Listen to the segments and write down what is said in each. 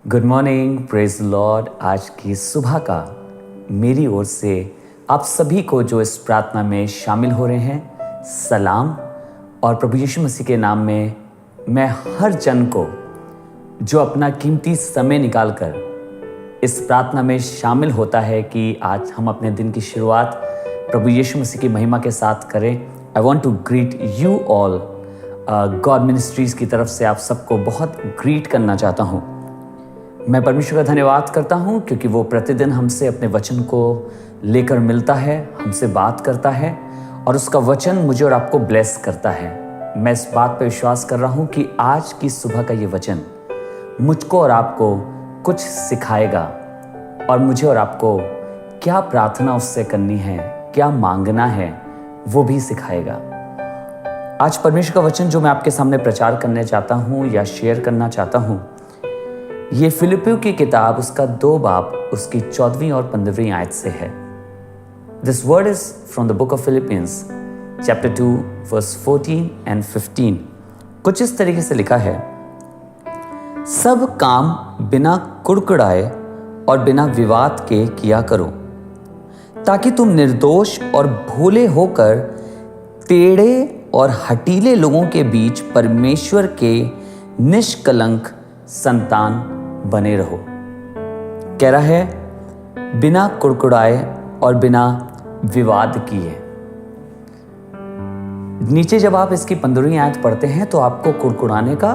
Good morning, praise Lord. आज की सुबह का मेरी ओर से आप सभी को जो इस प्रार्थना में शामिल हो रहे हैं, सलाम। और प्रभु यीशु मसीह के नाम में मैं हर जन को जो अपना कीमती समय निकालकर इस प्रार्थना में शामिल होता है कि आज हम अपने दिन की शुरुआत प्रभु यीशु मसीह की महिमा के साथ करें। I want to greet you all. God ministries की तरफ से आप सबको बहुत ग्रीट करना चाहता हूँ। मैं परमेश्वर का धन्यवाद करता हूँ क्योंकि वो प्रतिदिन हमसे अपने वचन को लेकर मिलता है, हमसे बात करता है और उसका वचन मुझे और आपको ब्लेस करता है। मैं इस बात पर विश्वास कर रहा हूँ कि आज की सुबह का ये वचन मुझको और आपको कुछ सिखाएगा और मुझे और आपको क्या प्रार्थना उससे करनी है, क्या मांगना है, वो भी सिखाएगा। आज परमेश्वर का वचन जो मैं आपके सामने प्रचार करने चाहता हूँ या शेयर करना चाहता हूँ, ये फिलिपियों की किताब उसका 2 बाब उसकी 14वीं और 15वीं आयत से है। This word is from the book of Philippians chapter 2 verse 14 and 15। कुछ इस तरीके से लिखा है, सब काम बिना कुड़कुड़ाए और बिना विवाद के किया करो, ताकि तुम निर्दोष और भोले होकर टेढ़े और हठीले लोगों के बीच परमेश्वर के निष्कलंक संतान बने रहो। कह रहा है बिना कुड़कुड़ाए और बिना विवाद किए। नीचे जब आप इसकी 15वीं आयत पढ़ते हैं तो आपको कुड़कुड़ाने का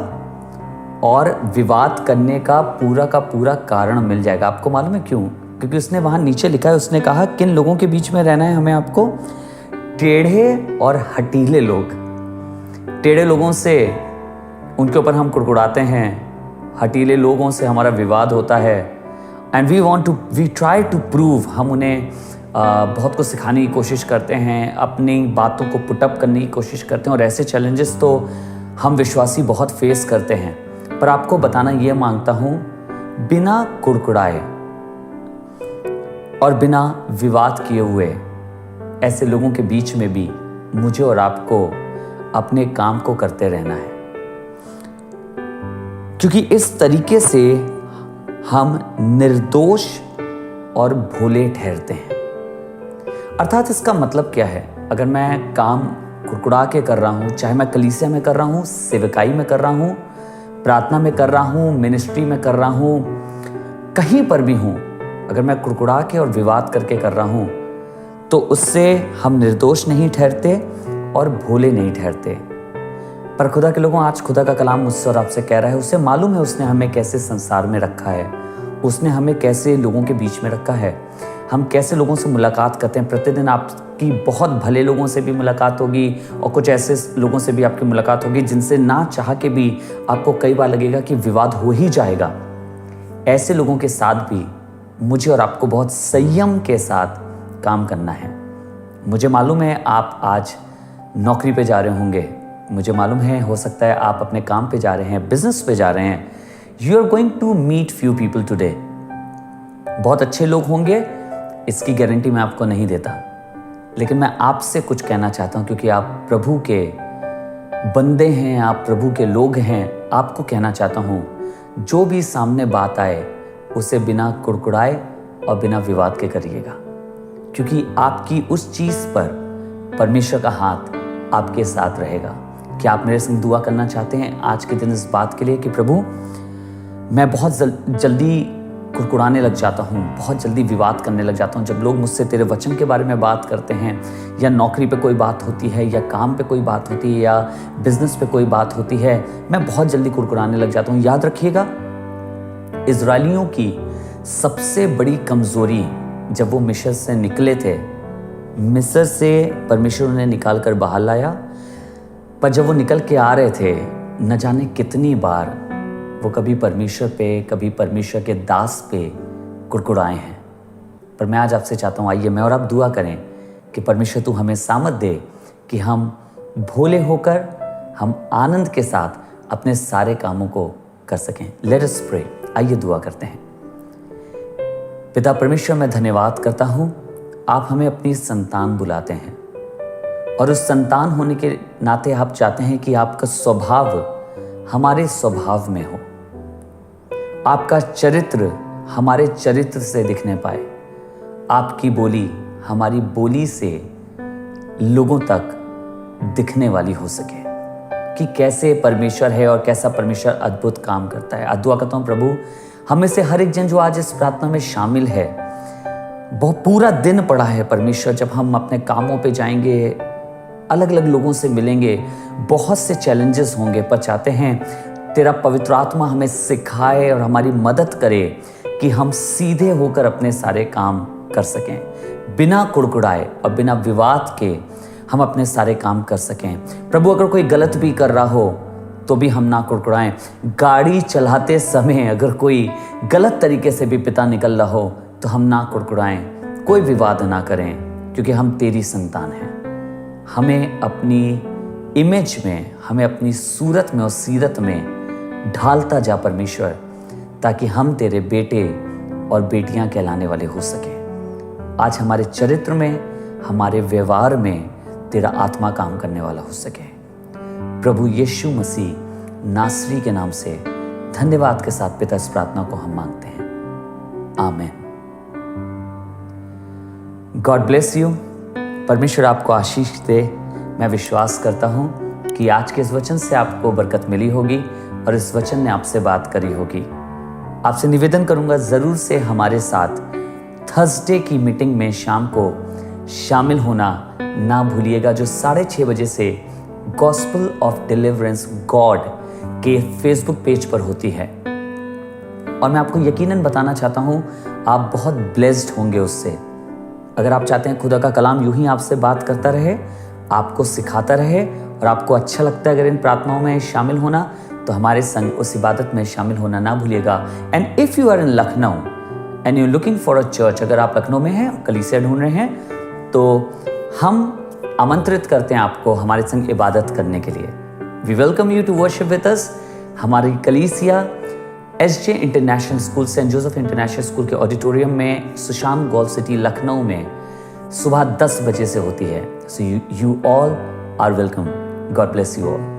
और विवाद करने का पूरा कारण मिल जाएगा। आपको मालूम है क्यों? क्योंकि उसने वहां नीचे लिखा है, उसने कहा किन लोगों के बीच में रहना है हमें आपको? टेढ़े और हठीले लोग। टेढ़े लोगों से उनके ऊपर हम कुड़कुड़ाते हैं, हठीले लोगों से हमारा विवाद होता है and we try to prove. हम उन्हें बहुत कुछ सिखाने की कोशिश करते हैं, अपनी बातों को पुटअप करने की कोशिश करते हैं और ऐसे चैलेंजेस तो हम विश्वासी बहुत फेस करते हैं। पर आपको बताना ये मांगता हूँ, बिना कुड़कुड़ाए और बिना विवाद किए हुए ऐसे लोगों के बीच में भी मुझे और आपको अपने काम को करते रहना है, क्योंकि इस तरीके से हम निर्दोष और भोले ठहरते हैं। अर्थात इसका मतलब क्या है? अगर मैं काम कुड़कुड़ा के कर रहा हूं, चाहे मैं कलीसिया में कर रहा हूं, सेवकाई में कर रहा हूं, प्रार्थना में कर रहा हूं, मिनिस्ट्री में कर रहा हूं, कहीं पर भी हूं, अगर मैं कुड़कुड़ा के और विवाद करके कर रहा हूं तो उससे हम निर्दोष नहीं ठहरते और भोले नहीं ठहरते। पर खुदा के लोगों, आज खुदा का कलाम मुझसे और आपसे कह रहा है, उसे मालूम है उसने हमें कैसे संसार में रखा है, उसने हमें कैसे लोगों के बीच में रखा है, हम कैसे लोगों से मुलाकात करते हैं। प्रतिदिन आपकी बहुत भले लोगों से भी मुलाकात होगी और कुछ ऐसे लोगों से भी आपकी मुलाकात होगी जिनसे ना चाह के भी आपको कई बार लगेगा कि विवाद हो ही जाएगा। ऐसे लोगों के साथ भी मुझे और आपको बहुत संयम के साथ काम करना है। मुझे मालूम है आप आज नौकरी पे जा रहे होंगे, मुझे मालूम है हो सकता है आप अपने काम पे जा रहे हैं, बिजनेस पे जा रहे हैं। You are going to meet few people today. बहुत अच्छे लोग होंगे, इसकी गारंटी मैं आपको नहीं देता, लेकिन मैं आपसे कुछ कहना चाहता हूं क्योंकि आप प्रभु के बंदे हैं, आप प्रभु के लोग हैं। आपको कहना चाहता हूं, जो भी सामने बात आए उसे बिना कुड़कुड़ाए और बिना विवाद के करिएगा, क्योंकि आपकी उस चीज पर परमेश्वर का हाथ आपके साथ रहेगा। क्या आप मेरे संग दुआ करना चाहते हैं आज के दिन इस बात के लिए कि प्रभु, मैं बहुत जल्दी कुड़कुड़ाने लग जाता हूँ, बहुत जल्दी विवाद करने लग जाता हूँ। जब लोग मुझसे तेरे वचन के बारे में बात करते हैं, या नौकरी पे कोई बात होती है, या काम पे कोई बात होती है, या बिजनेस पे कोई बात होती है, मैं बहुत जल्दी कुड़कुड़ाने लग जाता हूँ। याद रखिएगा, इजरायलियों की सबसे बड़ी कमजोरी जब वो मिस्र से निकले थे, मिस्र से परमेश्वर उन्हें निकाल कर बाहर लाया, पर जब वो निकल के आ रहे थे, न जाने कितनी बार वो कभी परमेश्वर पे, कभी परमेश्वर के दास पे कुड़कुड़ाए हैं। पर मैं आज आपसे चाहता हूँ, आइए मैं और आप दुआ करें कि परमेश्वर तू हमें सामर्थ दे कि हम भोले होकर, हम आनंद के साथ अपने सारे कामों को कर सकें। Let us pray. आइए दुआ करते हैं। पिता परमेश्वर, मैं धन्यवाद करता हूँ, आप हमें अपनी संतान बुलाते हैं और उस संतान होने के नाते आप चाहते हैं कि आपका स्वभाव हमारे स्वभाव में हो आपका चरित्र हमारे चरित्र से दिखने पाए, आपकी बोली हमारी बोली से लोगों तक दिखने वाली हो सके कि कैसे परमेश्वर है और कैसा परमेश्वर अद्भुत काम करता है। दुआ करता हूँ प्रभु, हमें से हर एक जन जो आज इस प्रार्थना में शामिल है, बहुत पूरा दिन पड़ा है परमेश्वर, जब हम अपने कामों पे जाएंगे, अलग अलग लोगों से मिलेंगे, बहुत से चैलेंजेस होंगे, पर चाहते हैं तेरा पवित्र आत्मा हमें सिखाए और हमारी मदद करे कि हम सीधे होकर अपने सारे काम कर सकें, बिना कुड़कुड़ाए और बिना विवाद के हम अपने सारे काम कर सकें। प्रभु, अगर कोई गलत भी कर रहा हो तो भी हम ना कुड़कुड़ाएं। गाड़ी चलाते समय अगर कोई गलत तरीके से भी पिता निकल रहा हो तो हम ना कुड़कुड़ाएं, कोई विवाद ना करें, क्योंकि हम तेरी संतान हैं। हमें अपनी इमेज में, हमें अपनी सूरत में और सीरत में ढालता जा परमेश्वर, ताकि हम तेरे बेटे और बेटियां कहलाने वाले हो सके। आज हमारे चरित्र में, हमारे व्यवहार में तेरा आत्मा काम करने वाला हो सके। प्रभु यीशु मसीह नासरी के नाम से धन्यवाद के साथ पिता, इस प्रार्थना को हम मांगते हैं, आमीन। God bless you. परमेश्वर आपको आशीष दे। मैं विश्वास करता हूं कि आज के इस वचन से आपको बरकत मिली होगी और इस वचन ने आपसे बात करी होगी। आपसे निवेदन करूंगा, जरूर से हमारे साथ थर्सडे की मीटिंग में शाम को शामिल होना ना भूलिएगा, जो 6:30 बजे से गॉस्पेल ऑफ डिलीवरेंस गॉड के फेसबुक पेज पर होती है। और मैं आपको यकीनन बताना चाहता हूं, आप बहुत ब्लेस्ड होंगे उससे। अगर आप चाहते हैं खुदा का कलाम यूं ही आपसे बात करता रहे, आपको सिखाता रहे और आपको अच्छा लगता है अगर इन प्रार्थनाओं में शामिल होना, तो हमारे संग उस इबादत में शामिल होना ना भूलिएगा। And if you are in Lucknow and you looking for a church, अगर आप लखनऊ में हैं, कलीसिया ढूंढ रहे हैं, तो हम आमंत्रित करते हैं आपको हमारे संग इबादत करने के लिए। We welcome you to worship with us. हमारी कलीसिया SJ international school, saint Joseph international school के ऑडिटोरियम में, सुशांत गोल्फ सिटी, लखनऊ में सुबह 10 बजे से होती है। So you all are welcome. God bless you all.